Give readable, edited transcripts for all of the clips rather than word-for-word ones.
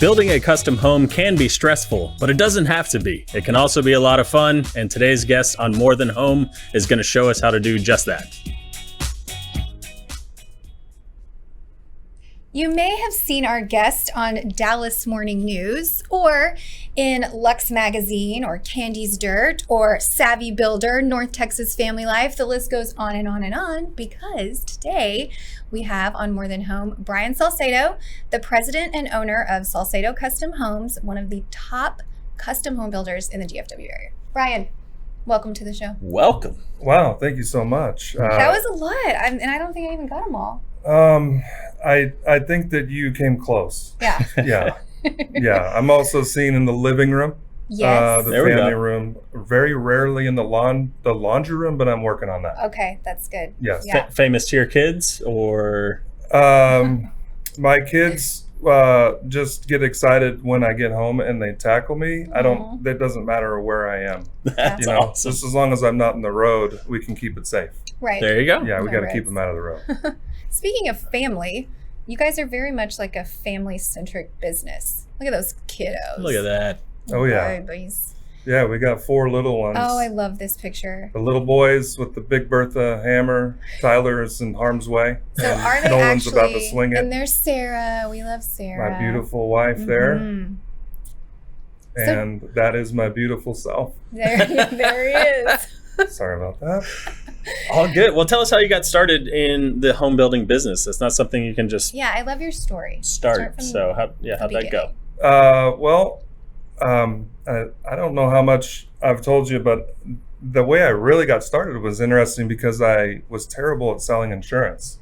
Building a custom home can be stressful, but it doesn't have to be. It can also be a lot of fun, and today's guest on More Than Home is going to show us how to do just that. You may have seen our guest on Dallas Morning News or in Lux Magazine or Candy's Dirt or Savvy Builder, North Texas Family Life. The list goes on and on and on because today we have on More Than Home Brian Salcedo, the president and owner of Salcedo Custom Homes, one of the top custom home builders in the DFW area. Brian, welcome to the show. Welcome. Wow, thank you so much. That was a lot, and I don't think I even got them all. I think that you came close. Yeah. Yeah. I'm also seen in the living room. Yes. The family room. Very rarely in the laundry room, but I'm working on that. Okay, that's good. Yes. Yeah. Famous to your kids, or? My kids just get excited when I get home and they tackle me. That doesn't matter where I am. That's awesome. Just as long as I'm not in the road, we can keep it safe. Right. There you go. Yeah, we got to keep them out of the road. Speaking of family, you guys are very much like a family-centric business. Look at those kiddos. Look at that. Oh, yeah. Babies. Yeah, we got 4 little ones. Oh, I love this picture. The little boys with the Big Bertha hammer. Tyler is in harm's way. So are they Nolan's actually, about to swing it. And there's Sarah. We love Sarah. My beautiful wife there. Mm-hmm. And that is my beautiful self. There he is. Sorry about that. All good. Well, tell us how you got started in the home building business. It's not something you can just Yeah, I love your story. start. So how'd that go? I don't know how much I've told you, but the way I really got started was interesting because I was terrible at selling insurance.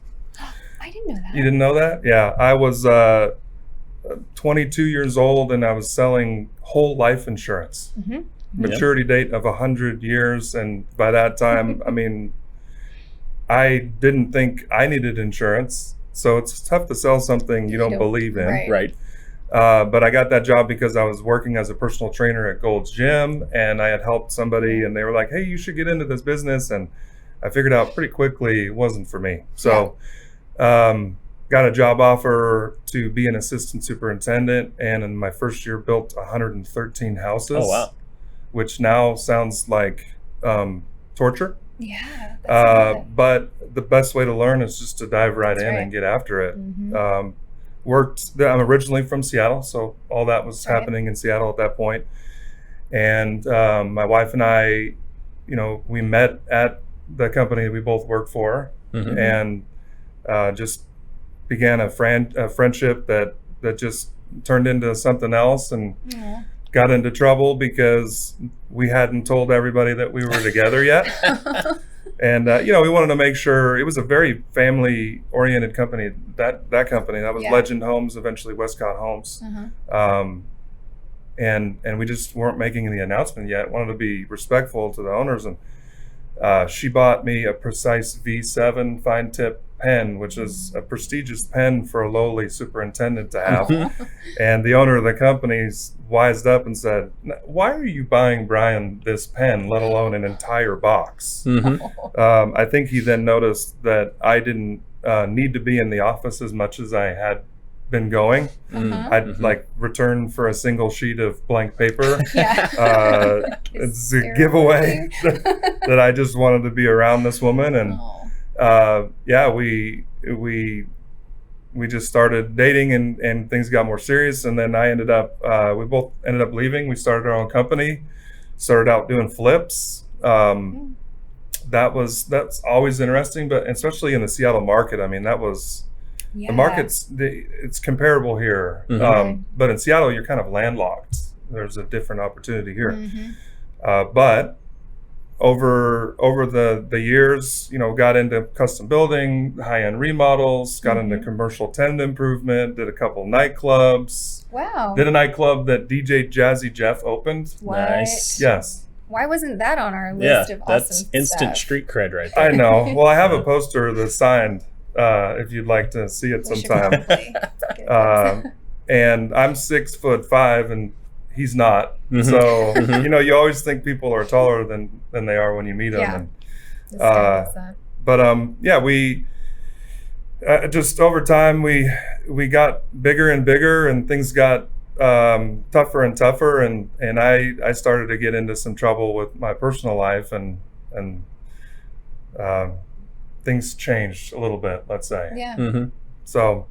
I didn't know that. You didn't know that? Yeah, I was 22 years old and I was selling whole life insurance. Mm-hmm. Maturity date of 100 years. And by that time, I mean, I didn't think I needed insurance. So it's tough to sell something you don't believe in. Right. But I got that job because I was working as a personal trainer at Gold's Gym, and I had helped somebody and they were like, hey, you should get into this business. And I figured out pretty quickly it wasn't for me. So got a job offer to be an assistant superintendent, and in my first year built 113 houses. Oh, wow. Which now sounds like torture. Yeah. That's but the best way to learn is just to dive right in and get after it. Mm-hmm. I'm originally from Seattle, so all that was happening in Seattle at that point. And my wife and I, we met at the company we both worked for, and just began a friendship that just turned into something else, and got into trouble because we hadn't told everybody that we were together yet. And, we wanted to make sure it was a very family oriented company. That company, that was Legend Homes, eventually Westcott Homes. And we just weren't making any announcement yet. Wanted to be respectful to the owners. And she bought me a Precise V7 fine tip pen, which is a prestigious pen for a lowly superintendent to have. And the owner of the company wised up and said, why are you buying Brian this pen, let alone an entire box? I think he then noticed that I didn't need to be in the office as much as I had been going. I'd return for a single sheet of blank paper. It's a giveaway that I just wanted to be around this woman. And we just started dating, and things got more serious. And then we both ended up leaving. We started our own company, started out doing flips. That's always interesting, but especially in the Seattle market, I mean, that was the market's it's comparable here. But in Seattle, you're kind of landlocked. There's a different opportunity here. But over the years, got into custom building, high-end remodels, got into commercial tenant improvement, did a couple nightclubs. Wow. Did a nightclub that DJ Jazzy Jeff opened. What? Nice. Yes. Why wasn't that on our list of awesome that's instant street cred right there. I know. Well, I have a poster that's signed, if you'd like to see it sometime. And I'm 6'5" and he's not. So, you always think people are taller than they are when you meet them. We just over time, we got bigger and bigger, and things got tougher and tougher, and I started to get into some trouble with my personal life, and things changed a little bit, let's say. Yeah. Mm-hmm. So,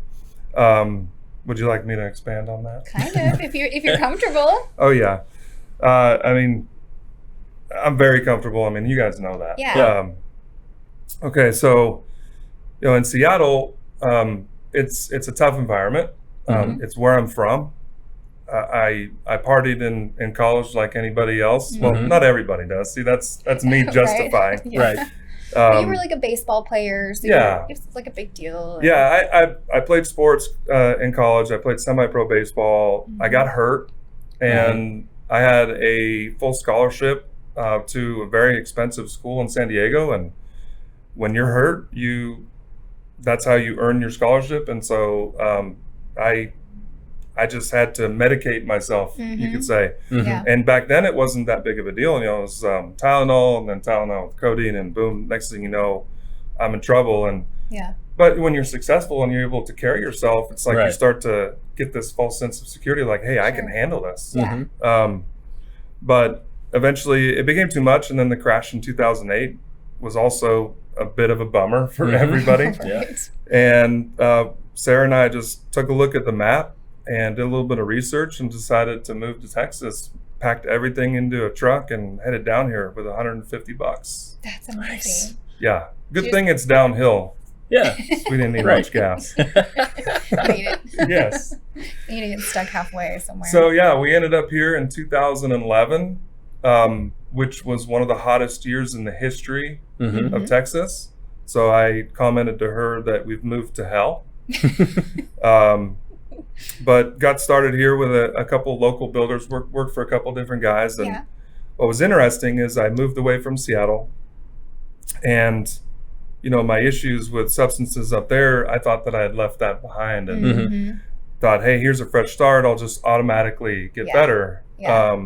would you like me to expand on that? Kind of, if you're comfortable. Oh yeah. I mean, I'm very comfortable. I mean, you guys know that. Yeah. Okay, so in Seattle, it's a tough environment. It's where I'm from. I partied in college like anybody else. Well, not everybody does. See, that's me justifying. Right. Yeah. Right. But you were like a baseball player, so Yeah. it's like a big deal. Yeah, I played sports in college. I played semi-pro baseball. I got hurt, and I had a full scholarship to a very expensive school in San Diego. And when you're hurt, that's how you earn your scholarship. And so I just had to medicate myself, you could say. Yeah. And back then it wasn't that big of a deal. It was Tylenol, and then Tylenol with codeine, and boom, next thing you know, I'm in trouble. And Yeah. but when you're successful and you're able to carry yourself, it's like you Right. start to get this false sense of security, like, hey, I can handle this. Yeah. But eventually it became too much, and then the crash in 2008 was also a bit of a bummer for everybody. Yeah. Right. And Sarah and I just took a look at the map and did a little bit of research and decided to move to Texas, packed everything into a truck and headed down here with $150. That's amazing. Yeah. Good thing it's downhill. Yeah. We didn't need Right. much gas. You need it. Yes. You need to get stuck halfway somewhere. So yeah, we ended up here in 2011, which was one of the hottest years in the history Mm-hmm. of Texas. So I commented to her that we've moved to hell. But got started here with a couple local builders, worked for a couple different guys. And Yeah. what was interesting is I moved away from Seattle, and my issues with substances up there, I thought that I had left that behind, and thought, hey, here's a fresh start. I'll just automatically get better. Yeah.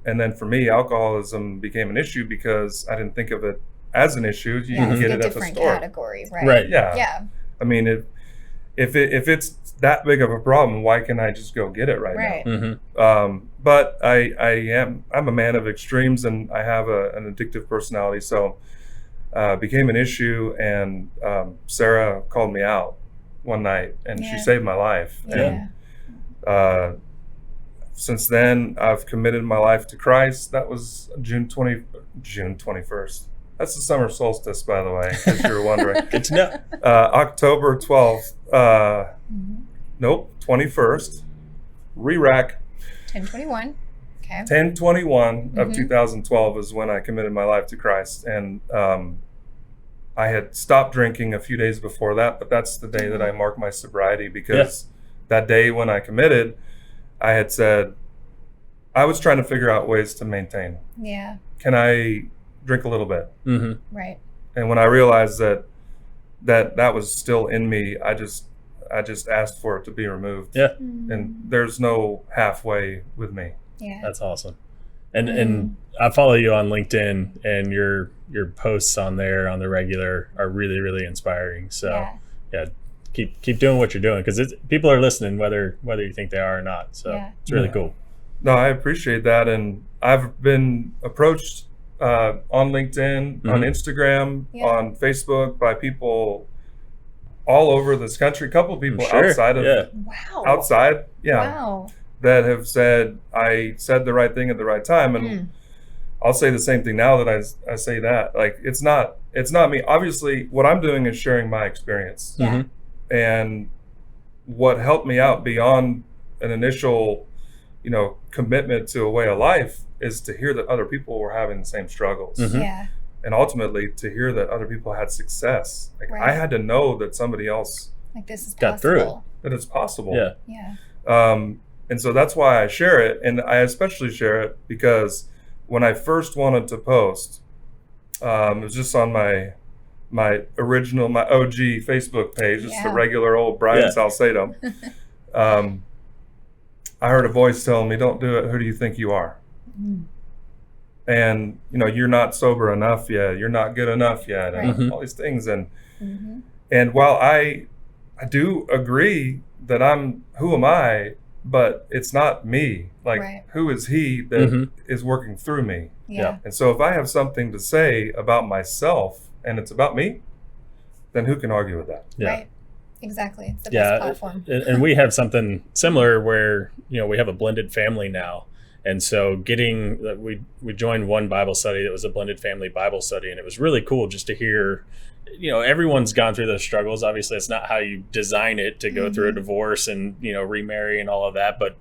And then for me, alcoholism became an issue because I didn't think of it as an issue. You can It's get a it at the different store. category, right? Right. Yeah. Yeah. I mean, if it's that big of a problem, why can't I just go get it right Right. Mm-hmm. But I'm a man of extremes, and I have an addictive personality. So became an issue, and Sarah called me out one night, and she Yeah. saved my life. Yeah. And since then, I've committed my life to Christ. That was June 21st. That's the summer solstice, by the way, if you were wondering. Good to know. October 12th. Nope, 21st. Re-rack. 1021. Okay. 10/21 of 2012 is when I committed my life to Christ. And I had stopped drinking a few days before that, but that's the day that I marked my sobriety, because that day when I committed, I had said, I was trying to figure out ways to maintain. Yeah. Can I drink a little bit? Mm-hmm. Right. And when I realized that was still in me, I just asked for it to be removed. Yeah. And there's no halfway with me. Yeah. That's awesome. And I follow you on LinkedIn, and your posts on there on the regular are really, really inspiring. So yeah, keep doing what you're doing, because people are listening whether you think they are or not. So it's really cool. No, I appreciate that. And I've been approached on LinkedIn, on Instagram, on Facebook by people all over this country. A couple of people outside of Wow. outside, Wow. that have said I said the right thing at the right time. And I'll say the same thing now that I say that. Like, it's not me. Obviously, what I'm doing is sharing my experience. Yeah. And what helped me out beyond an initial, commitment to a way of life is to hear that other people were having the same struggles. Yeah. And ultimately to hear that other people had success. Like, Right. I had to know that somebody else, Like, this is Got through it. possible. that it's possible. Yeah. Yeah. And so that's why I share it. And I especially share it because when I first wanted to post, it was just on my OG Facebook page, just the regular old Brian Salcedo. I heard a voice telling me, don't do it. Who do you think you are? And, you're not sober enough yet. You're not good enough yet. And all these things. And while I do agree that who am I but it's not me. Like, Right. who is he that is working through me? Yeah. And so if I have something to say about myself and it's about me, then who can argue with that? Yeah. Right. Exactly. It's the best platform. And we have something similar where, we have a blended family now. And so we joined one Bible study that was a blended family Bible study. And it was really cool just to hear, everyone's gone through those struggles. Obviously, it's not how you design it to go through a divorce and, remarry and all of that. But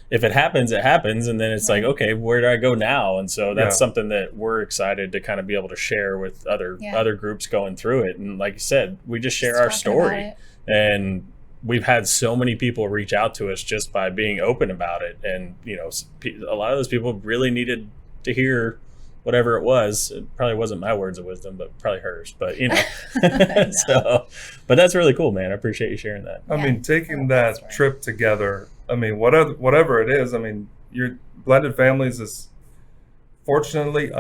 if it happens, it happens. And then it's like, okay, where do I go now? And so that's something that we're excited to kind of be able to share with other groups going through it. And like you said, we just share our story. And we've had so many people reach out to us just by being open about it. And, a lot of those people really needed to hear whatever it was. It probably wasn't my words of wisdom, but probably hers. But, so, but that's really cool, man. I appreciate you sharing that. I mean, taking that trip together, I mean, whatever it is, I mean, your blended families is unfortunately,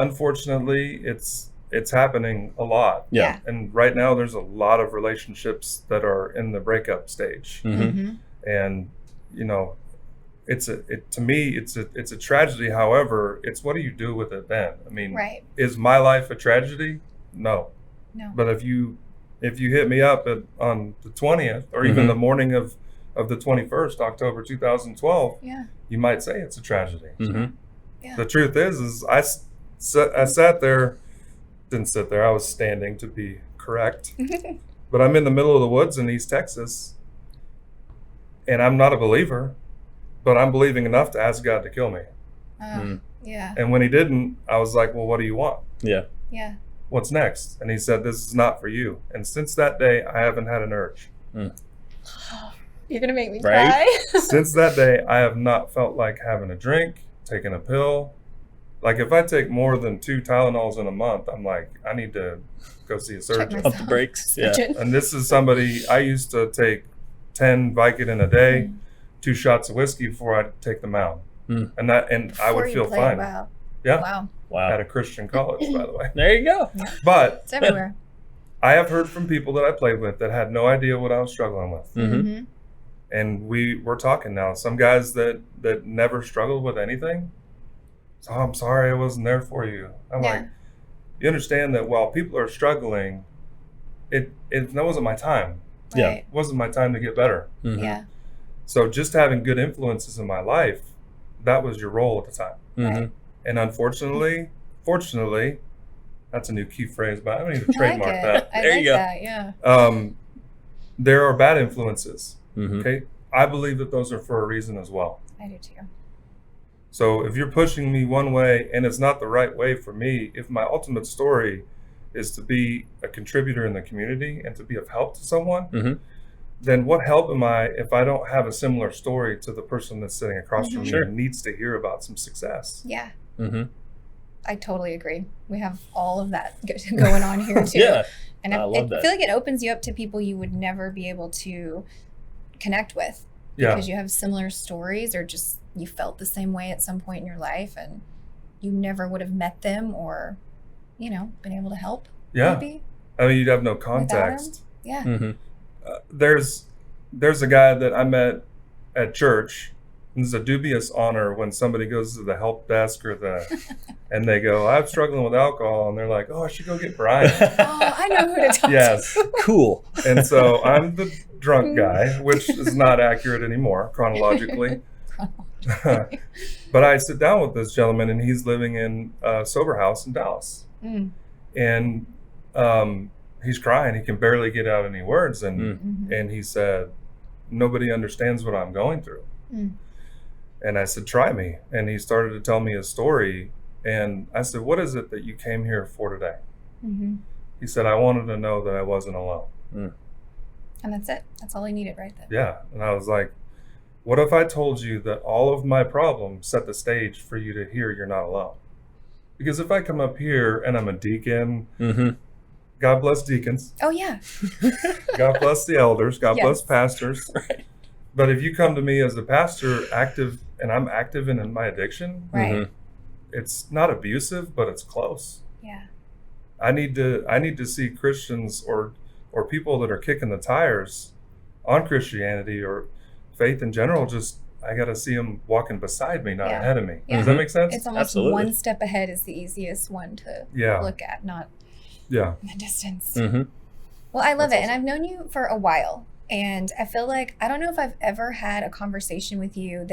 it's happening a lot. Yeah. And right now there's a lot of relationships that are in the breakup stage. And, to me, it's a tragedy. However, it's what do you do with it then? I mean, is my life a tragedy? No. But if you hit me up on the 20th or even the morning of the 21st, October 2012, you might say it's a tragedy. The truth is I sat there, didn't sit there, I was standing to be correct, but I'm in the middle of the woods in East Texas, and I'm not a believer, but I'm believing enough to ask God to kill me. Yeah. And when he didn't, I was like, well, what do you want? Yeah. What's next? And he said, this is not for you. And since that day, I haven't had an urge. You're going to make me cry. Since that day, I have not felt like having a drink, taking a pill. Like if I take more than 2 Tylenols in a month, I'm like, I need to go see a surgeon. Pump the brakes. Yeah. And this is somebody, I used to take 10 Vicodin a day, 2 shots of whiskey before I take them out. And I would feel fine. Wow. Yeah. Wow. At a Christian college, by the way. There you go. But it's everywhere. I have heard from people that I played with that had no idea what I was struggling with. And we're talking now. Some guys that never struggled with anything. So I'm sorry I wasn't there for you. I'm like, you understand that while people are struggling, that wasn't my time. It wasn't my time to get better. Yeah. So just having good influences in my life, that was your role at the time. And fortunately, that's a new key phrase, but I don't need to trademark that. There you go. Yeah. There are bad influences. Okay. I believe that those are for a reason as well. I do too. So if you're pushing me one way and it's not the right way for me, if my ultimate story is to be a contributor in the community and to be of help to someone, then what help am I if I don't have a similar story to the person that's sitting across from me and needs to hear about some success? Yeah. I totally agree. We have all of that going on here too. And I feel like it opens you up to people you would never be able to connect with because you have similar stories or just you felt the same way at some point in your life and you never would have met them or, been able to help. Maybe. I mean, you'd have no context. Yeah. There's a guy that I met at church. It's a dubious honor when somebody goes to the help desk and they go, I'm struggling with alcohol. And they're like, oh, I should go get Brian. I know who to talk to. Yes. Cool. And so I'm the drunk guy, which is not accurate anymore chronologically. But I sit down with this gentleman and he's living in a sober house in Dallas. And he's crying. He can barely get out any words. And he said, nobody understands what I'm going through. And I said, try me. And he started to tell me his story. And I said, what is it that you came here for today? He said, I wanted to know that I wasn't alone. And that's it. That's all he needed right then. Yeah. And I was like, what if I told you that all of my problems set the stage for you to hear you're not alone? Because if I come up here and I'm a deacon, God bless deacons. Oh, yeah. God bless the elders. God bless pastors. Right. But if you come to me as a pastor active and I'm active in my addiction, it's not abusive, but it's close. Yeah. I need to see Christians or people that are kicking the tires on Christianity or faith in general just I got to see him walking beside me, not Yeah. ahead of me. Yeah. Does that make sense? It's almost Absolutely. one step ahead is the easiest one to look at, not Yeah. the distance. Mm-hmm. Well, I love That's it. And I've known you for a while. And I feel like, I don't know if I've ever had a conversation with you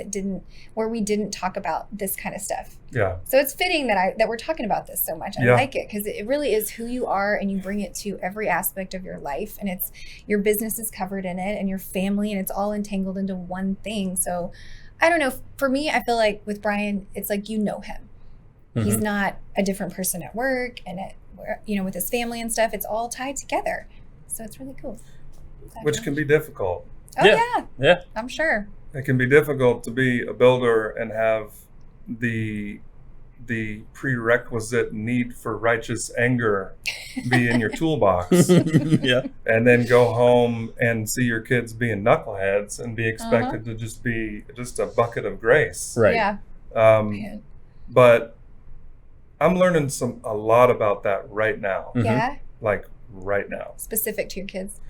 where we didn't talk about this kind of stuff. Yeah. So it's fitting that we're talking about this so much. I like it because it really is who you are, and you bring it to every aspect of your life, and it's your business is covered in it, and your family, and it's all entangled into one thing. So I don't know. For me, I feel like with Brian, it's like, you know him. Mm-hmm. He's not a different person at work and with his family and stuff. It's all tied together. So it's really cool. Which can be difficult. Oh Yeah. I'm sure. It can be difficult to be a builder and have the prerequisite need for righteous anger be in your toolbox, Yeah. and then go home and see your kids being knuckleheads and be expected to just be just a bucket of grace. Right. Yeah. Um, but I'm learning a lot about that right now, Mhm. Yeah. like right now. Specific to your kids.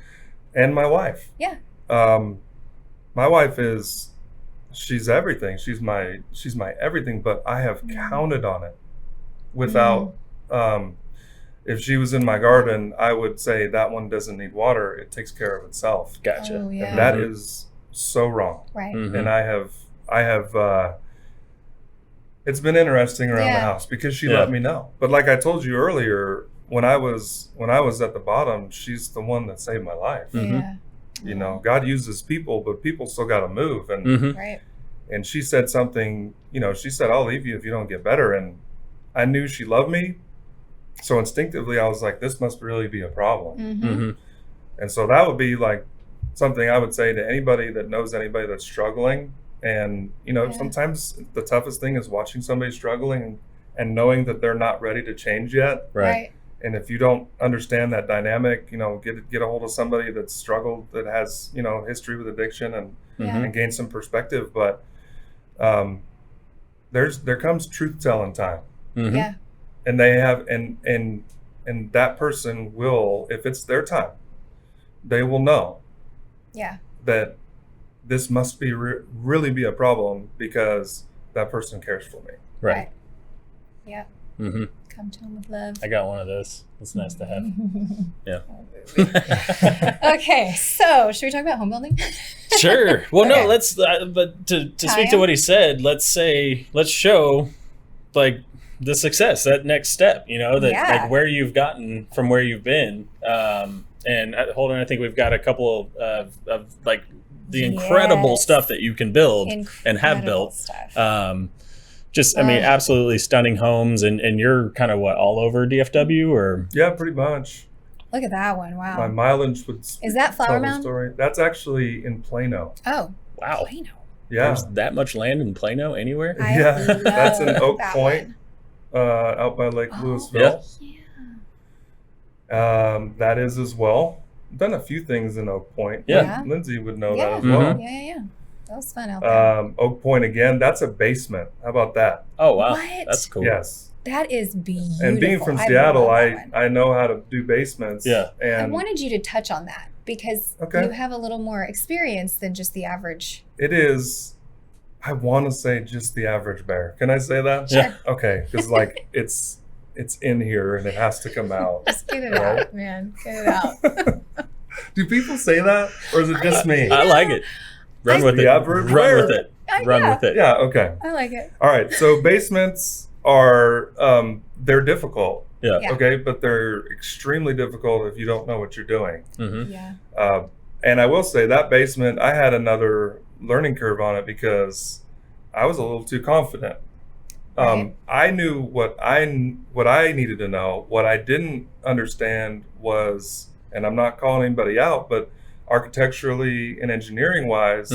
And my wife. Yeah. My wife she's everything. She's my everything, but I have counted on it without, if she was in my garden, I would say that one doesn't need water. It takes care of itself. Gotcha. Oh, yeah. And that is so wrong. Right. Mhm. And I have, it's been interesting around the house because she let me know. But like I told you earlier, when I was at the bottom, she's the one that saved my life. Yeah. You know, God uses people, but people still got to move. And Mm-hmm. Right. and she said something, she said, I'll leave you if you don't get better. And I knew she loved me. So instinctively, I was like, this must really be a problem. Mm-hmm. Mm-hmm. And so that would be like something I would say to anybody that knows anybody that's struggling. And, sometimes the toughest thing is watching somebody struggling and knowing that they're not ready to change yet. Right. And if you don't understand that dynamic, get a hold of somebody that's struggled, that has, history with addiction and gain some perspective. But there comes truth telling time. Mm-hmm. Yeah. And they have, and that person will, if it's their time, they will know Yeah. that this must be really be a problem because that person cares for me. Right. Yeah. Mm-hmm. Come to him with love. I got one of those. It's nice to have. Yeah. Okay, so should we talk about home building? Sure. Well, Okay. no, let's, but to speak to what he said, let's show like the success, that next step, like where you've gotten from where you've been. And hold on, I think we've got a couple of like the incredible stuff that you can build and have built. Stuff. Absolutely stunning homes. And you're kind of all over DFW or? Yeah, pretty much. Look at that one. Wow. My mileage would Is that Flower tell the Mound? story. That's actually in Plano. Oh. Wow. Plano. Yeah. There's that much land in Plano anywhere? Yeah, love that's in Oak that Point, one. out by Lake Louisville. Yeah. That is as well. I've done a few things in Oak Point. Yeah. Lyndzie would know Yeah. that as well. Yeah. That was fun out there. Oak Point again, that's a basement. How about that? Oh, wow. What? That's cool. Yes. That is beautiful. And being from I Seattle, love that one. I know how to do basements. Yeah. I And wanted you to touch on that because you have a little more experience than just the average. it is, I want to say just the average bear. Can I say that? Yeah. Okay, because it's in here and it has to come out. Just get it out, man. Get it out. Do people say that, or is it just me? I like it. Run with it. The average Run bear. with it. Run with it. Yeah. Okay. I like it. All right. So basements are they're difficult. Yeah. Yeah. Okay, but they're extremely difficult if you don't know what you're doing. Mm-hmm. Yeah. And I will say that basement, I had another learning curve on it because I was a little too confident. Right. I knew what I needed to know. What I didn't understand was, and I'm not calling anybody out, but architecturally and engineering wise,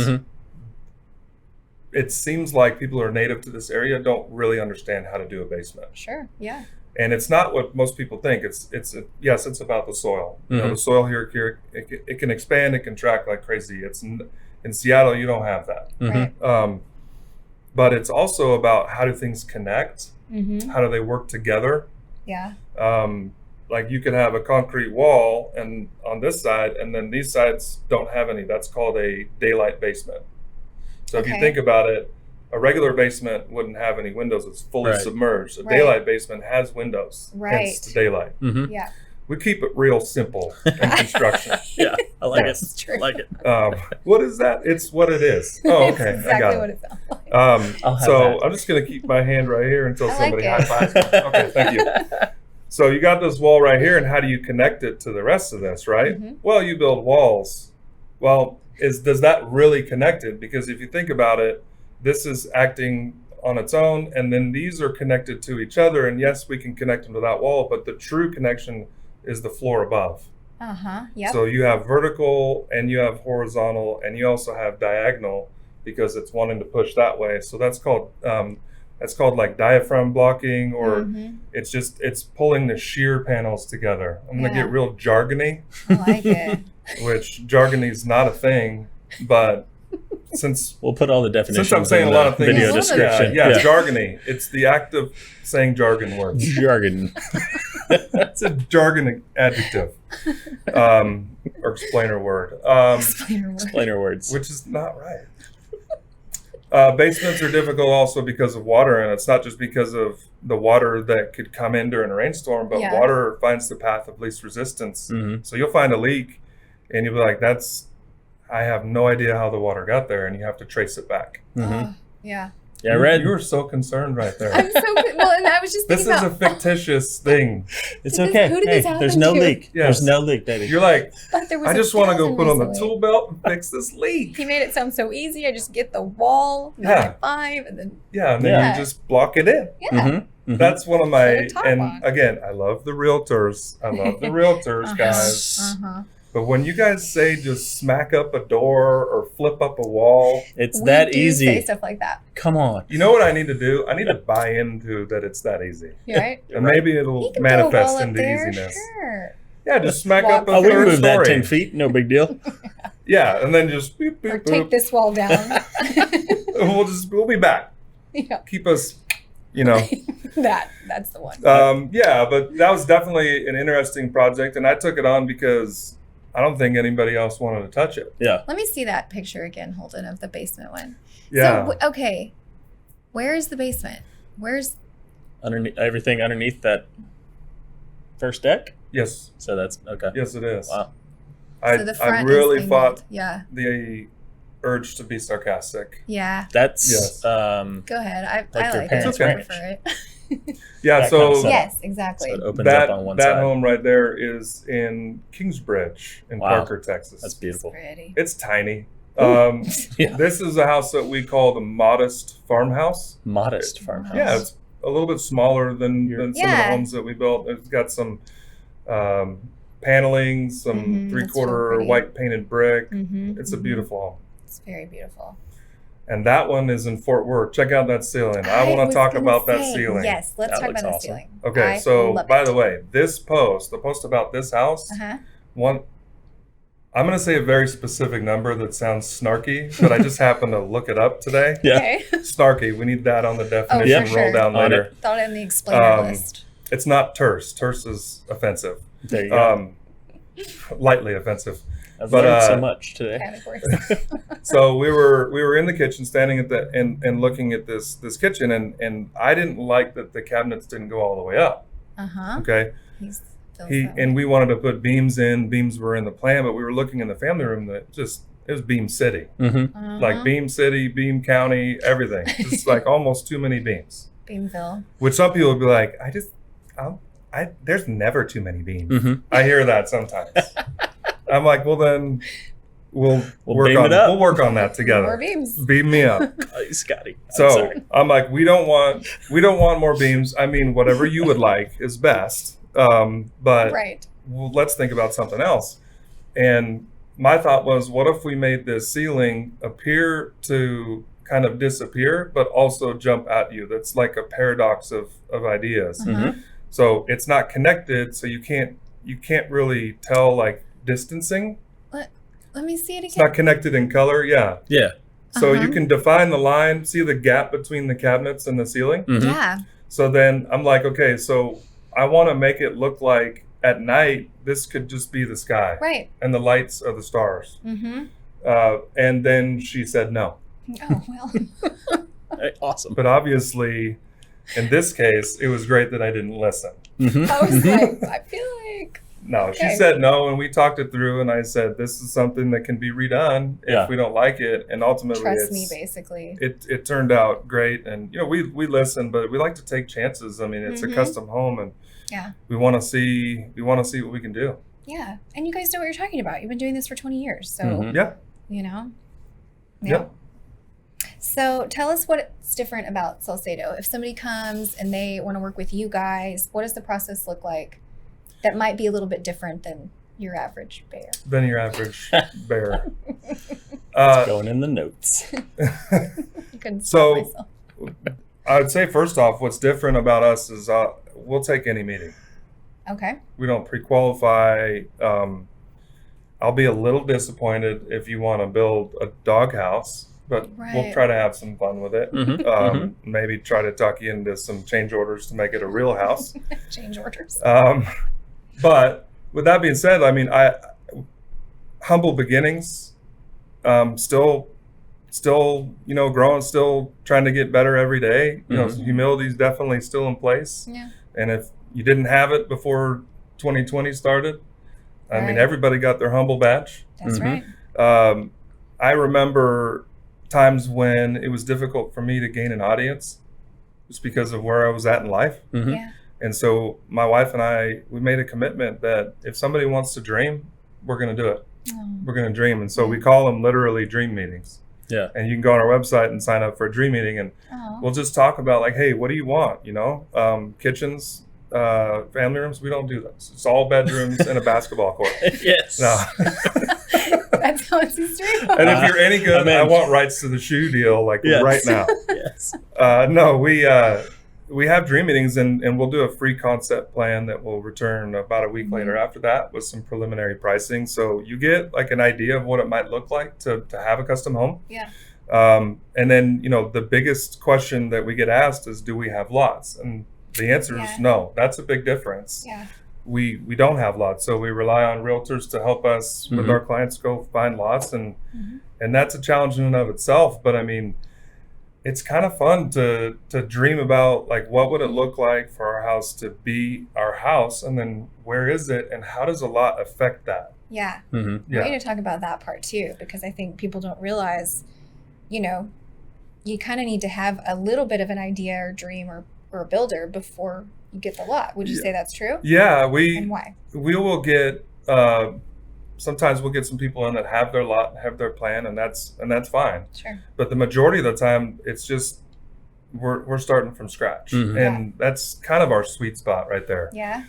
it seems like people who are native to this area don't really understand how to do a basement. Sure. Yeah. And it's not what most people think. It's about the soil. The soil here it can expand, it can contract like crazy. In Seattle, you don't have that. Right. But it's also about how do things connect? Mm-hmm. How do they work together? Yeah. Like you could have a concrete wall and on this side, and then these sides don't have any. That's called a daylight basement. So if you think about it, a regular basement wouldn't have any windows. It's fully submerged. A daylight basement has windows. Hence the daylight. Mm-hmm. Yeah. We keep it real simple in construction. Yeah, I like That's it. true. I like it. What is that? It's what it is. Oh, okay. It's exactly I got what it. it sounds like. I'll have So that. I'm just going to keep my hand right here until I somebody like high it. fives me. Okay, thank you. So you got this wall right here, and how do you connect it to the rest of this, right? Mhm. Well, you build walls. Well, does that really connect it? Because if you think about it, this is acting on its own, and then these are connected to each other. And yes, we can connect them to that wall, but the true connection is the floor above. Yep. So you have vertical and you have horizontal, and you also have diagonal because it's wanting to push that way. So that's called like diaphragm blocking, or it's pulling the shear panels together. I'm gonna get real jargony, I like it. which jargony is not a thing, but since We'll put all the definitions I'm saying in a lot the of things, video description. yeah, jargony. It's the act of saying jargon words. Jargon. It's a jargon adjective, or explainer word. Explainer word. Explainer words. Which is not right. Basements are difficult also because of water, and it's not just because of the water that could come in during a rainstorm, but water finds the path of least resistance. Mm-hmm. So you'll find a leak, and you'll be like, I have no idea how the water got there, and you have to trace it back. Mm-hmm. Yeah. Yeah, I read. You were so concerned right there. I'm so well, and I was just This thinking is a about fictitious thing. It's Because okay. who did Hey, this happen there's no to? leak. Yes. There's no leak, Daddy. You're like, but there was I just want to go 1,000 put on the reasons tool belt and fix this leak. He made it sound so easy. I just get the wall, and Yeah. then I 5, and then Yeah, and then Yeah. you just block it in. yeah. Mm-hmm. Mm-hmm. That's one of Put my, a top and on. again, I love the realtors. I love the realtors, guys. But when you guys say just smack up a door or flip up a wall, It's We that do easy. say stuff like that. Come on. you know what I need to do? I need to buy into that it's that easy. You right? And maybe You it'll can put a wall manifest up into there, easiness. Sure. Yeah, just smack Walk up a Oh, we can third move that story. 10 feet. No big deal. Yeah, and then just boop, Or boop, take boop. this wall down. We'll be back. Yeah, Keep us, you know. that's the one. Yeah, but that was definitely an interesting project, and I took it on because I don't think anybody else wanted to touch it. Yeah. Let me see that picture again, Holden, of the basement one. Yeah. So, okay, where is the basement? Where's Underneath everything underneath that first deck. Yes. So that's okay. Yes, it is. Wow. I so the front really is fought angled. Yeah, the urge to be sarcastic. yeah. That's Yes. Go ahead. I Like your like parents' it. ranch. For it. Yeah, That so kind of setup. Yes, exactly. So it opens that up on one that side. home right there is in Kingsbridge in Wow. Parker, Texas. That's beautiful. Pretty. It's tiny. Yeah. This is a house that we call the modest farmhouse. Modest farmhouse. Yeah, it's a little bit smaller than some of the Yeah. homes that we built. It's got some paneling, some Mhm, that's three-quarter real pretty. white painted brick. Mm-hmm, It's a beautiful home. It's very beautiful. And that one is in Fort Worth. Check out that ceiling. I want was to talk gonna about that say, ceiling. Yes, let's That talk looks about the awesome. ceiling. Okay, I so love by it. the way, the post about this house, Uh-huh. I'm going to say a very specific number that sounds snarky, but I just happened to look it up today. Yeah. Okay. Snarky, we need that on the definition Yeah. for roll sure. down On later. it. Thought in the explainer list. It's not terse. Terse is offensive. There you go. Lightly offensive. I've but, learned so much today. Categories. So we were in the kitchen, standing at the and looking at this kitchen, and I didn't like that the cabinets didn't go all the way up. Uh-huh. Okay, Feels that and way. we wanted to put beams in. Beams were in the plan, but we were looking in the family room that it was Beam City, Mm-hmm. Uh-huh. like Beam City, Beam County, everything. Just like almost too many beams. Beamville. Which some people would be like, there's never too many beams. Mm-hmm. I hear that sometimes. I'm like, well then, we'll beam it up. We'll work on that More together. beams. Beam me up. Oh, Scotty. I'm So sorry. I'm like, we don't want more beams. I mean, whatever you would like is best. But Right. well, let's think about something else. And my thought was, what if we made this ceiling appear to kind of disappear, but also jump at you? That's like a paradox of ideas. Uh-huh. Mm-hmm. So it's not connected, so you can't really tell like distancing. Let me see it It's not again. connected in color. Yeah. Yeah. So you Uh-huh. can define the line, see the gap between the cabinets and the ceiling. Mm-hmm. Yeah. So then I'm like, okay, so I want to make it look like at night, this could just be the sky Right. and the lights are the stars. Mm-hmm. And then she said no. Oh, well. Awesome. But obviously, in this case, it was great that I didn't listen. I was like, I feel like. No, Okay. she said no, and we talked it through, and I said, this is something that can be redone if we don't like it. And ultimately, trust me, basically. It turned out great. And, we listen, but we like to take chances. I mean, it's a custom home, and we want to see what we can do. Yeah. And you guys know what you're talking about. You've been doing this for 20 years. So, Yeah. Yeah. Yep. So tell us what's different about Salcedo. If somebody comes and they want to work with you guys, what does the process look like that might be a little bit different than your average bear? Than your average bear. It's going in the notes. Couldn't stop So myself. I would say, first off, what's different about us is we'll take any meeting. Okay. We don't pre-qualify. I'll be a little disappointed if you want to build a doghouse, but we'll try to have some fun with it. Maybe try to talk you into some change orders to make it a real house. Change orders. But with that being said, I mean, humble beginnings, still, growing, still trying to get better every day. Humility is definitely still in place. Yeah. And if you didn't have it before 2020 started, I mean, everybody got their humble badge. That's right. I remember times when it was difficult for me to gain an audience just because of where I was at in life. Yeah. And so my wife and I, we made a commitment that if somebody wants to dream, we're going to do it. We're going to dream. And so we call them literally dream meetings. Yeah. And you can go on our website and sign up for a dream meeting, and we'll just talk about like, hey, what do you want? Kitchens, family rooms, we don't do those. It's all bedrooms and a basketball court. Yes. No. That's how it's street. And if you're any good, I want rights to the shoe deal right now. Yes. No, we have dream meetings, and we'll do a free concept plan that will return about a week later after that with some preliminary pricing. So you get like an idea of what it might look like to have a custom home. Yeah. And then, the biggest question that we get asked is, do we have lots? And the answer is no. That's a big difference. Yeah. We don't have lots, so we rely on realtors to help us with our clients go find lots, and that's a challenge in and of itself. But I mean, it's kind of fun to dream about like what would it look like for our house to be our house, and then where is it, and how does a lot affect that? Yeah. Yeah. We're going to talk about that part too, because I think people don't realize, you kind of need to have a little bit of an idea or dream or a builder before you get the lot. Would you say that's true? Yeah, and why? We will get sometimes we'll get some people in that have their lot, have their plan, and that's fine. Sure. But the majority of the time, it's just we're starting from scratch, and that's kind of our sweet spot right there. Yeah.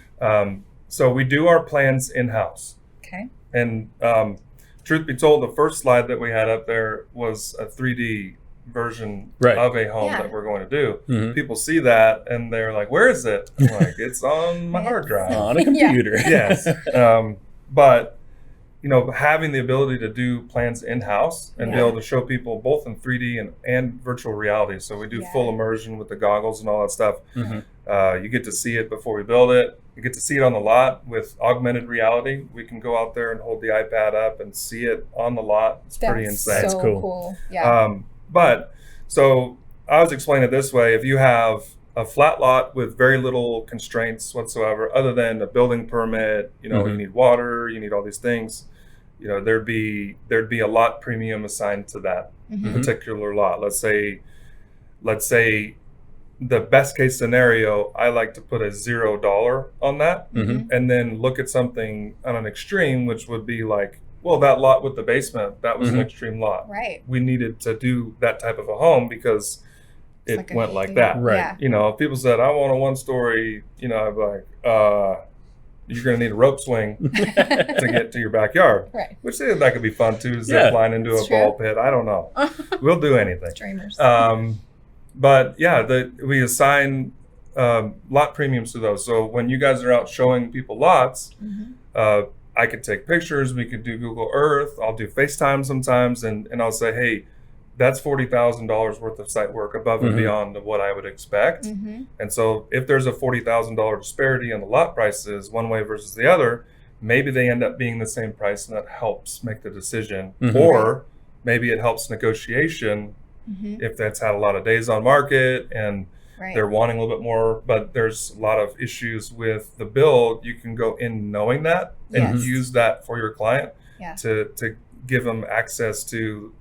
So we do our plans in-house. Okay. And truth be told, the first slide that we had up there was a 3D version of a home that we're going to do. People see that and they're like, where is it? I'm like, it's on my hard drive. On a computer. Yes. But having the ability to do plans in-house and be able to show people both in 3D and virtual reality. So we do full immersion with the goggles and all that stuff. You get to see it before we build it. You get to see it on the lot with augmented reality. We can go out there and hold the iPad up and see it on the lot. It's pretty insane. That's so cool. Yeah. But so I was explaining it this way: if you have a flat lot with very little constraints whatsoever, other than a building permit, you need water, you need all these things, there'd be a lot premium assigned to that particular lot. Let's say the best case scenario, I like to put a $0 on that, and then look at something on an extreme, which would be like, well, that lot with the basement, that was an extreme lot. Right. We needed to do that type of a home because it went like that. Right. If people said, I want a 1-story, I'd be like, you're going to need a rope swing to get to your backyard. Right. Which that could be fun too, zip line into a ball pit. I don't know. We'll do anything. Dreamers. But we assign lot premiums to those. So when you guys are out showing people lots, I could take pictures. We could do Google Earth. I'll do FaceTime sometimes, and I'll say, hey, that's $40,000 worth of site work above and beyond what I would expect. And so if there's a $40,000 disparity in the lot prices one way versus the other, maybe they end up being the same price, and that helps make the decision. Or maybe it helps negotiation if that's had a lot of days on market and Right. they're wanting a little bit more, but there's a lot of issues with the build. You can go in knowing that and Yes. use that for your client Yeah. to give them access to,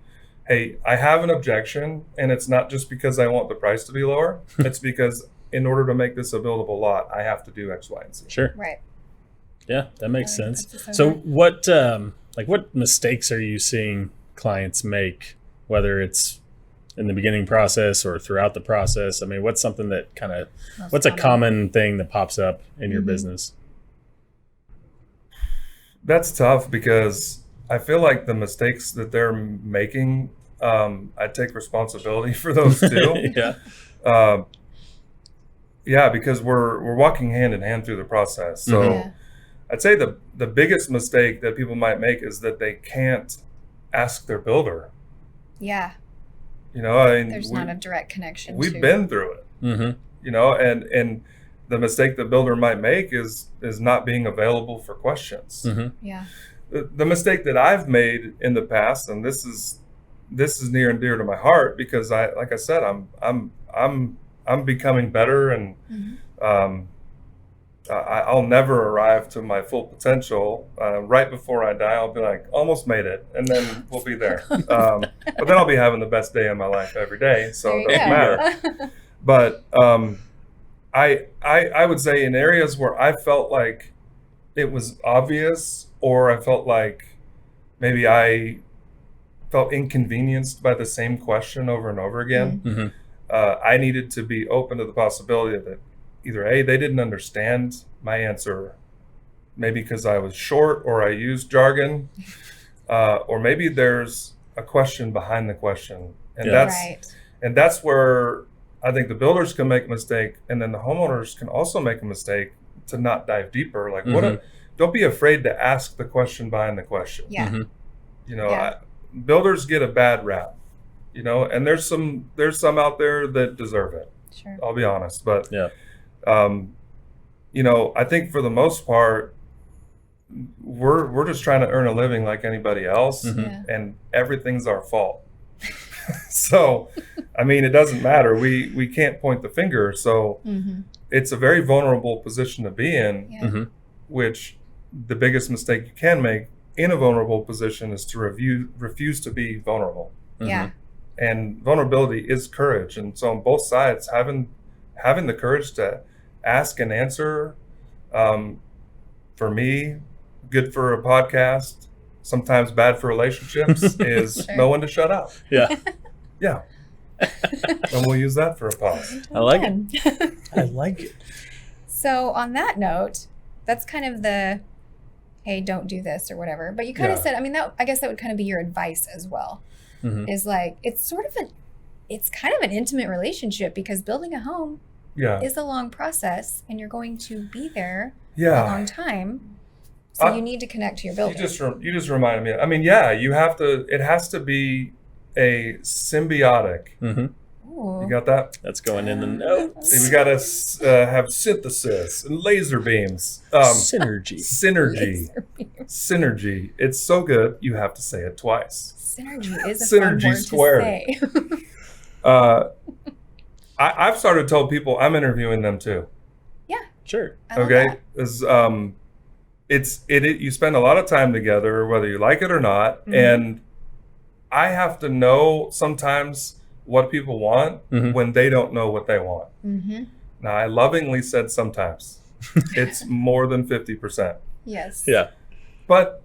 hey, I have an objection, and it's not just because I want the price to be lower. It's because in order to make this a buildable lot, I have to do X, Y, and Z. Sure. Right. Yeah, that makes Right. sense. That's So good. what mistakes are you seeing clients make, whether it's in the beginning process or throughout the process? I mean, what's something that what's a common thing that pops up in your business? That's tough because I feel like the mistakes that they're making, I take responsibility for those too. Yeah. Yeah, because we're walking hand in hand through the process. So Yeah. I'd say the biggest mistake that people might make is that they can't ask their builder. Yeah. You know, I mean, There's not a direct connection. we've to... been through it. Mm-hmm. You know, and the mistake the builder might make is not being available for questions. Mm-hmm. Yeah. The mistake that I've made in the past, and this is near and dear to my heart, because like I said, I'm becoming better, and I'll never arrive to my full potential. Right before I die, I'll be like, almost made it, and then we'll be there. But then I'll be having the best day of my life every day, so it doesn't matter. But I would say in areas where I felt like it was obvious, or I felt like maybe I felt inconvenienced by the same question over and over again, Mm-hmm. I needed to be open to the possibility that either A, they didn't understand my answer, maybe because I was short or I used jargon, or maybe there's a question behind the question. And that's where I think the builders can make a mistake, and then the homeowners can also make a mistake to not dive deeper. Like, don't be afraid to ask the question behind the question. Yeah. Mm-hmm. You know, builders get a bad rap, you know, and there's some out there that deserve it. Sure. I'll be honest, but Yeah. you know, I think for the most part, we're just trying to earn a living like anybody else, and everything's our fault. So, I mean, it doesn't matter. We can't point the finger. So it's a very vulnerable position to be in, which the biggest mistake you can make in a vulnerable position is to refuse to be vulnerable. Yeah. And vulnerability is courage. And so on both sides, having the courage to ask and answer, for me, good for a podcast, sometimes bad for relationships, is know when to shut up. Yeah. Yeah. And we'll use that for a pause. I like it. I like it. So on that note, that's kind of the, hey, don't do this or whatever. But you kind of said, I mean, I guess that would kind of be your advice as well. Mm-hmm. Is like, it's kind of an intimate relationship, because building a home is a long process, and you're going to be there a long time. So you need to connect to your builder. You just reminded me. I mean, it has to be a symbiotic. Mm-hmm. Ooh. You got that? That's going in the notes. We got to have synthesis and laser beams. Synergy. Synergy. It's so good, you have to say it twice. Synergy is a fun word squared. to say. I've started to tell people I'm interviewing them too. Yeah. Sure. I love Okay. that. You spend a lot of time together, whether you like it or not, and I have to know sometimes what people want when they don't know what they want. Mm-hmm. Now, I lovingly said sometimes. It's more than 50%. Yes. Yeah. But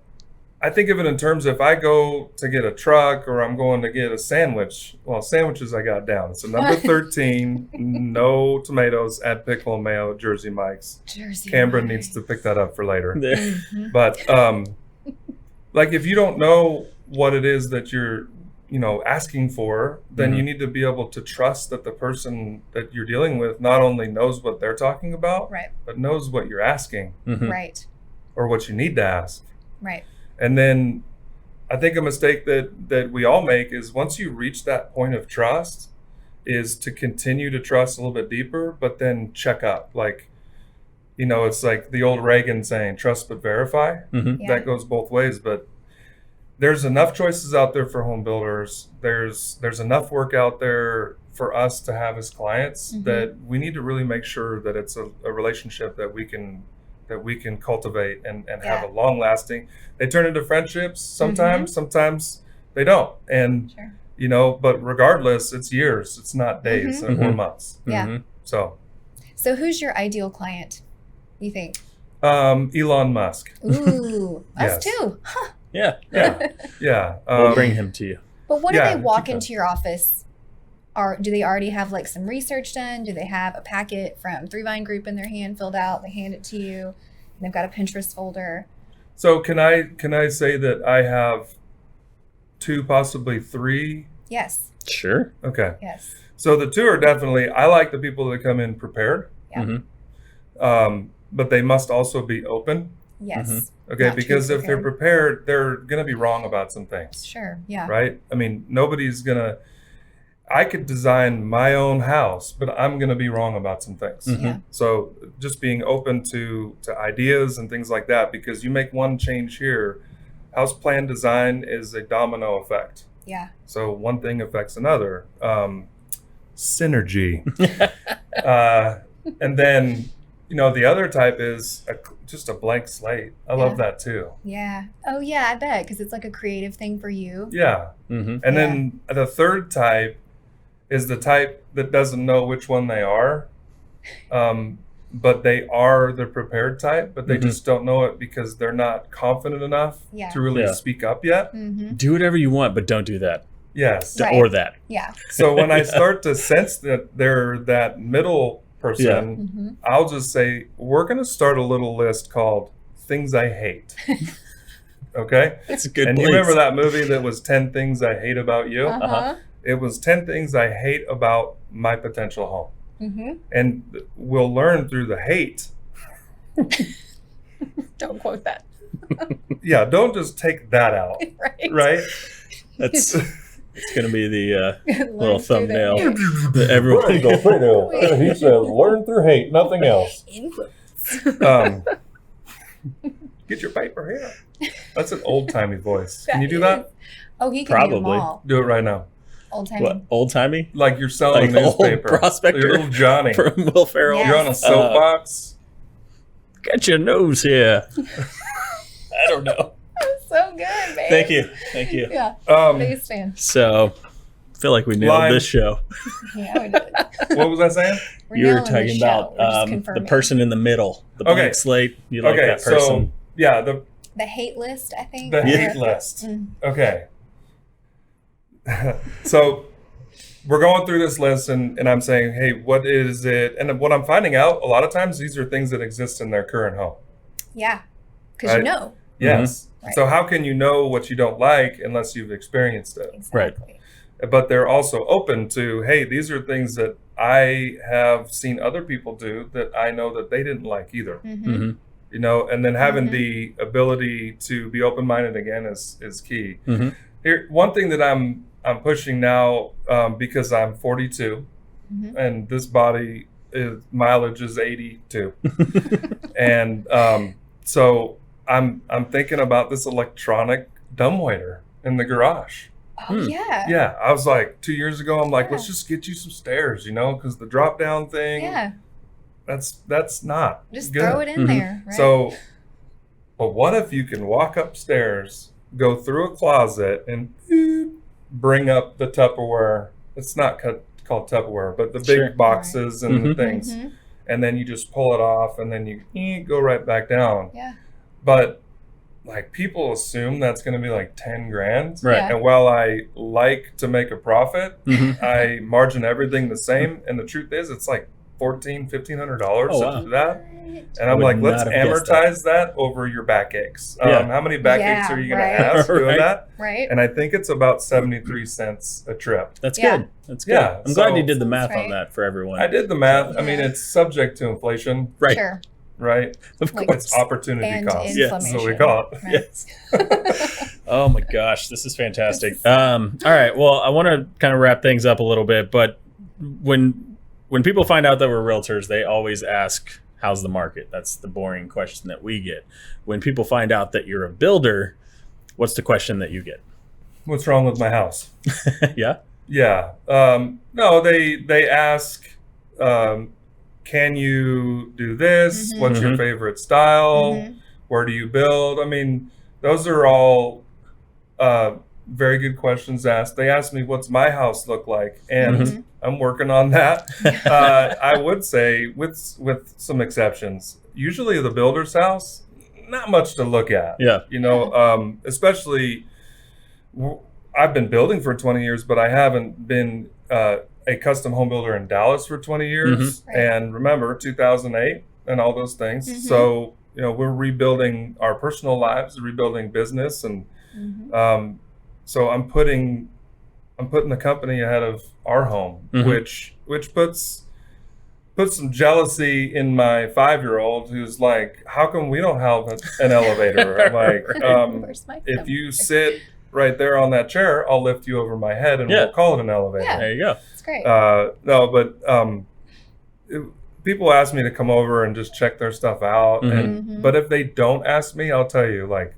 I think of it in terms of, if I go to get a truck or I'm going to get a sandwich, well, sandwiches I got down. So number 13, no tomatoes, add pickle and mayo, Jersey Mike's. Cameron needs to pick that up for later. But like, if you don't know what it is that you're, asking for, then you need to be able to trust that the person that you're dealing with not only knows what they're talking about, but knows what you're asking, Right. or what you need to ask. Right. And then I think a mistake that we all make is, once you reach that point of trust, is to continue to trust a little bit deeper, but then check up. Like, it's like the old Reagan saying, trust but verify. Mm-hmm. Yeah. That goes both ways. But there's enough choices out there for home builders. There's enough work out there for us to have as clients that we need to really make sure that it's a relationship that we can cultivate and have a long lasting. They turn into friendships sometimes, sometimes they don't. And but regardless, it's years, it's not days or months. Yeah. So who's your ideal client, you think? Elon Musk. Ooh, us too. Huh. Yeah. We'll bring him to you. But when they walk into your office, do they already have like some research done? Do they have a packet from Three Vine Group in their hand filled out? They hand it to you, and they've got a Pinterest folder. So can I say that I have 2, possibly 3? Yes. Sure. Okay. Yes. So the 2 are definitely, I like the people that come in prepared. Yeah. But they must also be open. Yes. Okay, Not because too if they're prepared, they're going to be wrong about some things. Sure, yeah. Right? I mean, I could design my own house, but I'm going to be wrong about some things. Yeah. So just being open to ideas and things like that, because you make one change here, house plan design is a domino effect. Yeah. So one thing affects another. Synergy. And then, the other type is just a blank slate. I love that too. Yeah. Oh, yeah, I bet, because it's like a creative thing for you. Yeah. And then the third type is the type that doesn't know which one they are, but they are the prepared type, but they just don't know it because they're not confident enough to really speak up yet. Do whatever you want, but don't do that. Yes. Or that. Yeah. So when I start to sense that they're that middle person, I'll just say, we're going to start a little list called Things I Hate. Okay? That's a good And place. you remember that movie that was 10 Things I Hate About You? It was 10 things I hate about my potential home. And we'll learn through the hate. Don't quote that. Yeah, don't just take that out. Right? That's it's going to be the little Learn through the thumbnail hate. that everyone He says, learn through hate, nothing else. In quotes. Get your paper here. That's an old-timey voice. Can you do that? Oh, he can Probably. do them all. Do it right now. Old-timey. What, old-timey? Like you're selling Like a newspaper. old prospector You're little Johnny. From Will Ferrell. Yeah. You're on a soapbox. Get your nose here. I don't know. So good, babe. Thank you. Yeah. Biggest fan. So, I feel like we nailed this show. Yeah, we did. What was I saying? You were talking about the person in the middle, the blank slate. You like that person. So, yeah, the hate list, I think. the hate list. Okay. So we're going through this list and I'm saying, hey, what is it? And what I'm finding out, a lot of times these are things that exist in their current home. Yeah, because you know. Yes. Right. So how can you know what you don't like unless you've experienced it? Exactly. But they're also open to, hey, these are things that I have seen other people do that I know that they didn't like either. And then having the ability to be open-minded again is key. Here, one thing that I'm pushing now, because I'm 42 and this body mileage is 82. And so I'm thinking about this electronic dumbwaiter in the garage. Oh, yeah. Yeah. I was like, 2 years ago, I'm like, let's just get you some stairs, because the drop down thing, that's not just good. throw it in there. Right? So, but what if you can walk upstairs, go through a closet and bring up the Tupperware. It's not called Tupperware, but the big boxes and the things. And then you just pull it off and then you go right back down. Yeah. But like people assume that's going to be like 10 grand. Right. Yeah. And while I like to make a profit, I margin everything the same. And the truth is it's like $1,500 to do that. And I'm like, let's amortize that over your backaches. How many backaches are you going to have doing that? Right. And I think it's about 73 cents a trip. That's good. That's good. Yeah, I'm glad you did the math on that for everyone. I did the math. I mean, it's subject to inflation. Right. Sure. Right? Of Like, course. It's opportunity and cost. inflammation. That's what we call it. Yes. Oh my gosh, this is fantastic. All right. Well, I want to kind of wrap things up a little bit, but when people find out that we're realtors, they always ask, how's the market? That's the boring question that we get. When people find out that you're a builder, What's the question that you get? What's wrong with my house? Yeah. Yeah. No, they ask, can you do this? Mhm. What's your Mhm. favorite style? Mhm. Where do you build? I mean, those are all very good questions asked. They asked me, what's my house look like? And Mhm. I'm working on that. I would say with some exceptions. Usually the builder's house, not much to look at. Yeah. You know, especially I've been building for 20 years, but I haven't been a custom home builder in Dallas for 20 years. Right. And remember, 2008 and all those things. Mhm. So, you know, we're rebuilding our personal lives, rebuilding business. And Mhm. so I'm putting the company ahead of our home, Mhm. which puts some jealousy in my 5-year-old who's like, how come we don't have an elevator? I'm like, Where's my if phone? you sit right there on that chair, I'll lift you over my head and Yeah. we'll call it an elevator. Yeah. There you go. It's great. No, but people ask me to come over and just check their stuff out. Mhm. Mhm. But if they don't ask me, I'll tell you, like,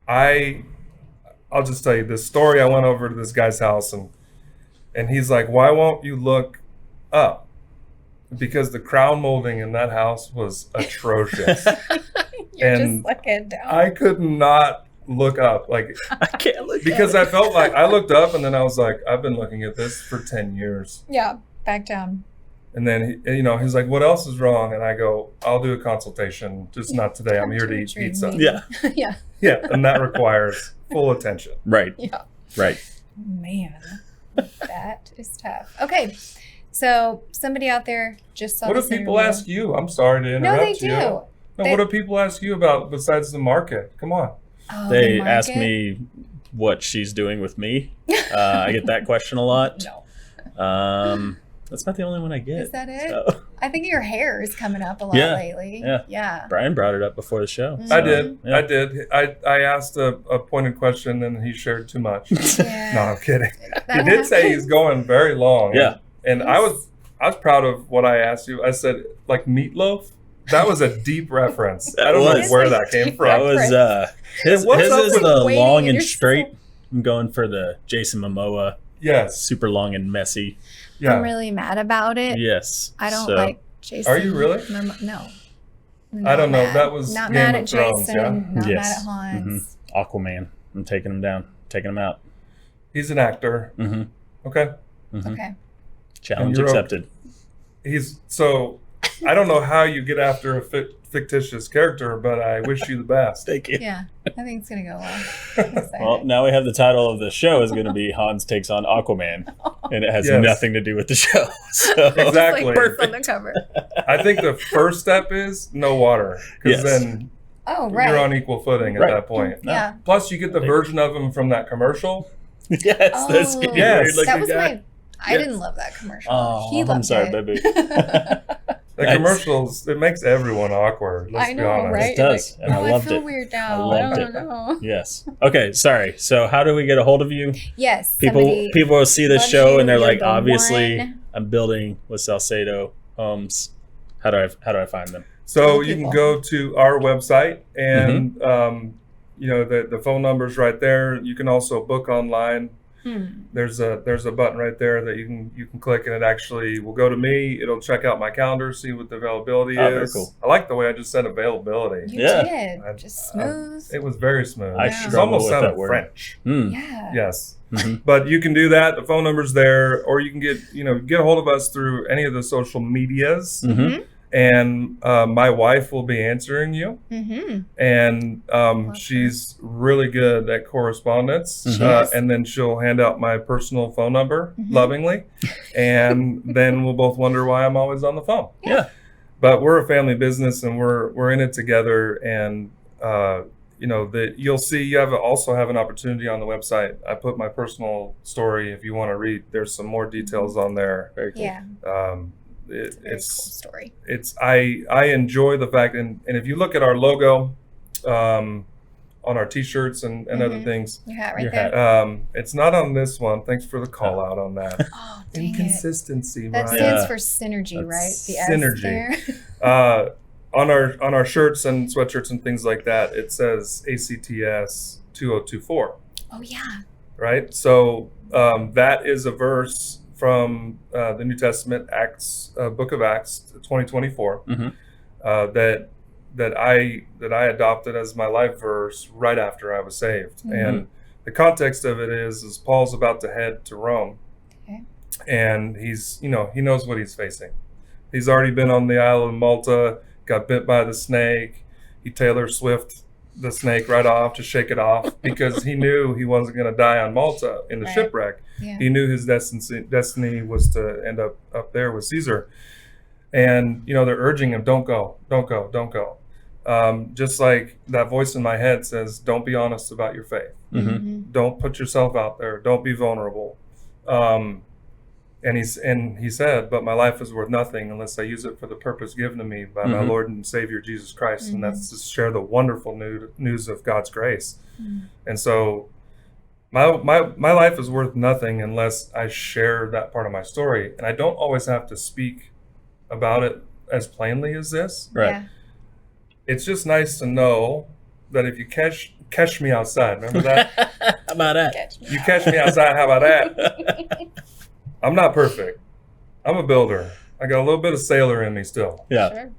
I'll just tell you this story. I went over to this guy's house and he's like, why won't you look up? Because the crown molding in that house was atrocious. You're and just looking down. I could not look up, like, I can't look because I felt like I looked up and then I was like, I've been looking at this for 10 years. Yeah, back down. And then, he's like, what else is wrong? And I go, I'll do a consultation, just not today. I'm here to eat pizza. Yeah. Yeah. Yeah, and that requires full attention. Right. Yeah. Right. Man, that is tough. Okay, so somebody out there just saw What do this people interview. ask you? I'm sorry to interrupt No, they you. do. No, They- what do people ask you about besides the market? Come on. Oh, They the ask market? me what she's doing with me. I get that question a lot. No. That's not the only one I get. Is that it? So, I think your hair is coming up a lot Yeah, lately. yeah. Yeah. Brian brought it up before the show. Mhm. I so, did. yeah. I did. I asked a pointed question and he shared too much. Yeah. No, I'm kidding. He That did say happens. he's going very long. Yeah. And I was proud of what I asked you. I said, like, meatloaf. That was a deep reference. I don't know was. where that came That from. was his what's up is with the waiting long and and you're straight. so- I'm going for the Jason Momoa, Yes. super long and messy. Yeah. I'm really mad about it. Yes. I don't So, like Jason. Are you really? No. I don't know. Mad. That was not Game mad of at Thrones, Jason. yeah? Not Yes. mad at Hans. Aquaman. I'm taking him down, taking him out. He's an actor. Mm-hmm. Okay. Mm-hmm. Okay. Challenge you're accepted. So I don't know how you get after a fictitious character, but I wish you the best. Thank you. Yeah, I think it's gonna go well. I'm excited. Well, now we have the title of the show is going to be Hans Takes on Aquaman, and it has Yes. nothing to do with the show. So Exactly. Like first on the cover. I think the first step is no water, because Yes. then Oh, right. you're on equal footing at Right. that point. No. Yeah. Plus, you get the version of him from that commercial. yes, that's Oh, good. Yes. Weird that looking was guy. my. I Yes. didn't love that commercial. Oh, he I'm loved sorry, it. baby. The Nice. commercials, it makes everyone awkward. Let's I be know, honest. right? It does, Like, and I oh, loved feel it. weird I now. loved don't it. know. Yes. Okay. Sorry. So, how do we get a hold of you? Yes. People somebody will see this loves show you, and they're you're like, the obviously, one. I'm building with Salcedo homes. How do I find them? So Tell you can people. go to our website, and Mm-hmm. the phone number's right there. You can also book online. There's a button right there that you can click, and it actually will go to me. It'll check out my calendar, see what the availability Oh, very is. cool. I like the way I just said availability. You Yeah. did. Just smooth. It was very smooth. I It struggle almost with sounded that word. French. Hmm. Yeah. Yes. Mhm. But you can do that. The phone number's there, or you can get a hold of us through any of the social medias, Mhm. and my wife will be answering you. Mm-hmm. And Love her. she's really good at correspondence. She is. And then she'll hand out my personal phone number Mhm. lovingly, and then we'll both wonder why I'm always on the phone. Yeah. But we're a family business, and we're in it together. And that you'll see, you also have an opportunity on the website. I put my personal story if you want to read. There's some more details on there. Very cool. Yeah. It, Very cool it's story. I enjoy the fact, and if you look at our logo on our t-shirts and other Mhm. things, You have it right Your there. hat. it's not on this one. Thanks for the call out on that. Oh, dang it. Inconsistency, That Ryan. stands Yeah. for synergy, That's right? The synergy. S there. On our shirts and sweatshirts and things like that, it says ACTS 2024. Oh, yeah. Right? So that is a verse from the New Testament, book of Acts 2024, that I adopted as my life verse right after I was saved. And the context of it is Paul's about to head to Rome. Okay. And he's, he knows what he's facing. He's already been on the Isle of Malta, got bit by the snake. He Taylor Swift the snake right off to shake it off because he knew he wasn't going to die on Malta in the shipwreck. Yeah. He knew his destiny was to end up there with Caesar. And, they're urging him, don't go. Just like that voice in my head says, don't be honest about your faith. Don't put yourself out there. Don't be vulnerable. And he said, but my life is worth nothing unless I use it for the purpose given to me by my Lord and Savior Jesus Christ. And that's to share the wonderful news of God's grace. And so my life is worth nothing unless I share that part of my story. And I don't always have to speak about it as plainly as this. Right. Yeah. It's just nice to know that if you catch me outside, remember that? How about that? You catch me outside, how about that? I'm not perfect. I'm a builder. I got a little bit of sailor in me still. Yeah. Sure.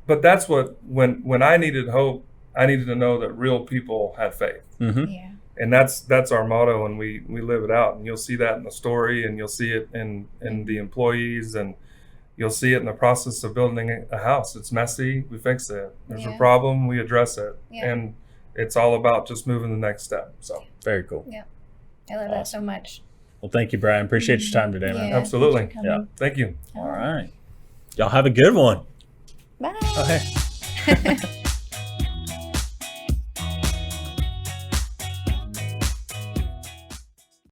But that's what, when I needed hope, I needed to know that real people had faith. Yeah. And that's our motto, and we live it out. And you'll see that in the story, and you'll see it in the employees, and you'll see it in the process of building a house. It's messy, we fix it. There's a problem, we address it. Yeah. And it's all about just moving the next step. So very cool. Yeah. I love that so much. Well, thank you, Brian. Appreciate your time today, man. Absolutely. Yeah. Thank you. All right. Y'all have a good one. Bye. Okay.